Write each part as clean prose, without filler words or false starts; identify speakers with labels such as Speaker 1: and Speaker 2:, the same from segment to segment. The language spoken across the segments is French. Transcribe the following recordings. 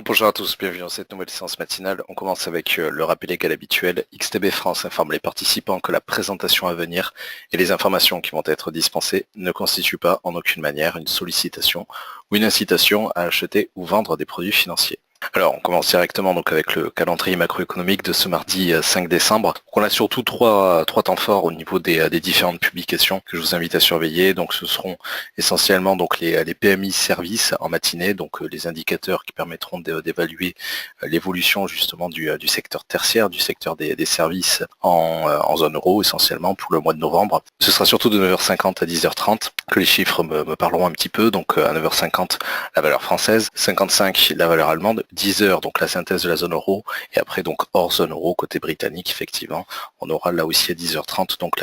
Speaker 1: Bonjour à tous, bienvenue dans cette nouvelle séance matinale. On commence avec le rappel égal habituel. XTB France informe les participants que la présentation à venir et les informations qui vont être dispensées ne constituent pas en aucune manière une sollicitation ou une incitation à acheter ou vendre des produits financiers. Alors on commence directement donc avec le calendrier macroéconomique de ce mardi 5 décembre. Donc, on a surtout trois temps forts au niveau des différentes publications que je vous invite à surveiller. Donc ce seront essentiellement donc les PMI services en matinée, donc les indicateurs qui permettront d'évaluer l'évolution justement du secteur tertiaire, du secteur des services en zone euro essentiellement pour le mois de novembre. Ce sera surtout de 9h50 à 10h30 que les chiffres me parleront un petit peu. Donc à 9h50 la valeur française, 55 la valeur allemande, 10h donc la synthèse de la zone euro, et après donc hors zone euro côté britannique effectivement on aura là aussi à 10h30 donc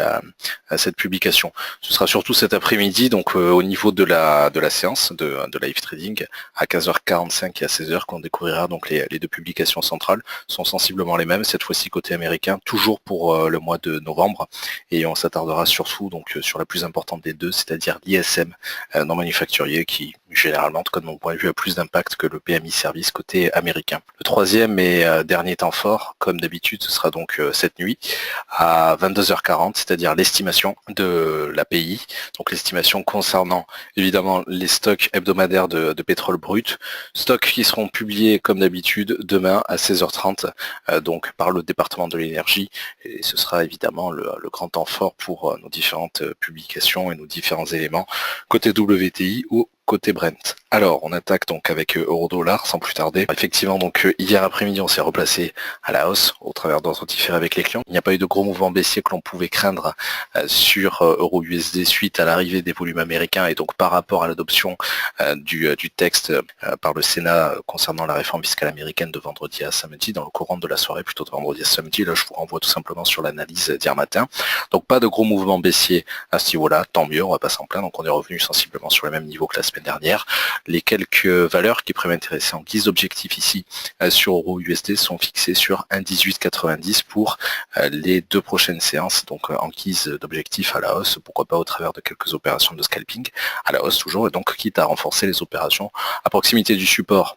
Speaker 1: cette publication. Ce sera surtout cet après-midi donc au niveau de la séance de live trading à 15h45 et à 16h qu'on découvrira donc les deux publications centrales sont sensiblement les mêmes, cette fois-ci côté américain, toujours pour le mois de novembre, et on s'attardera surtout donc sur la plus importante des deux, c'est-à-dire l'ISM non manufacturier qui généralement, en tout cas de mon point de vue, a plus d'impact que le PMI service côté américain. Le troisième et dernier temps fort, comme d'habitude, ce sera donc cette nuit à 22h40, c'est-à-dire l'estimation de l'API, donc l'estimation concernant évidemment les stocks hebdomadaires de pétrole brut, stocks qui seront publiés comme d'habitude demain à 16h30, donc par le département de l'énergie, et ce sera évidemment le grand temps fort pour nos différentes publications et nos différents éléments côté WTI ou côté Brent. Alors, on attaque donc avec euro-dollar sans plus tarder. Effectivement, donc hier après-midi, on s'est replacé à la hausse au travers d'ordres différés avec les clients. Il n'y a pas eu de gros mouvements baissiers que l'on pouvait craindre sur euro-USD suite à l'arrivée des volumes américains et donc par rapport à l'adoption du texte par le Sénat concernant la réforme fiscale américaine de vendredi à samedi, dans le courant de la soirée, plutôt de vendredi à samedi. Là, je vous renvoie tout simplement sur l'analyse d'hier matin. Donc, pas de gros mouvements baissiers à ce niveau-là, tant mieux, on va pas s'en plaindre. Donc, on est revenu sensiblement sur le même niveau que la semaine dernière. Les quelques valeurs qui pourraient m'intéresser en guise d'objectif ici sur euro-USD sont fixées sur 1,1890 pour les deux prochaines séances, donc en guise d'objectif à la hausse, pourquoi pas au travers de quelques opérations de scalping à la hausse toujours, et donc quitte à renforcer les opérations à proximité du support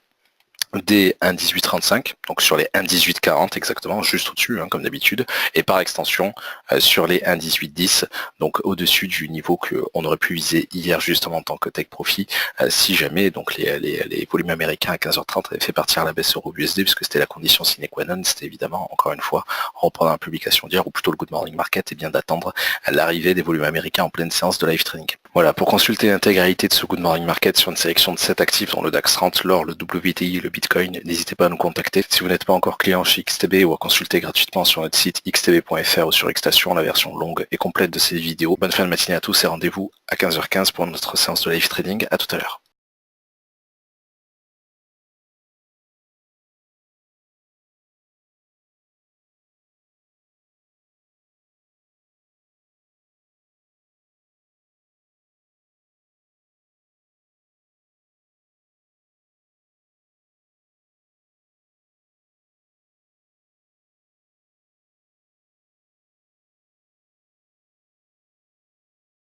Speaker 1: des 1,1835, donc sur les 1,1840 exactement, juste au-dessus, comme d'habitude, et par extension sur les 1,1810, donc au-dessus du niveau qu'on aurait pu viser hier justement en tant que take profit, si jamais donc les volumes américains à 15h30 avaient fait partir la baisse euro-USD, puisque c'était la condition sine qua non, c'était évidemment, encore une fois, en reprenant la publication d'hier, ou plutôt le Good Morning Market, et bien d'attendre l'arrivée des volumes américains en pleine séance de live trading. Voilà, pour consulter l'intégralité de ce Good Morning Market sur une sélection de 7 actifs dont le DAX 30, l'or, le WTI, le Bitcoin, n'hésitez pas à nous contacter. Si vous n'êtes pas encore client chez XTB ou à consulter gratuitement sur notre site xtb.fr ou sur Xstation la version longue et complète de ces vidéos. Bonne fin de matinée à tous et rendez-vous à 15h15 pour notre séance de live trading. À tout à l'heure.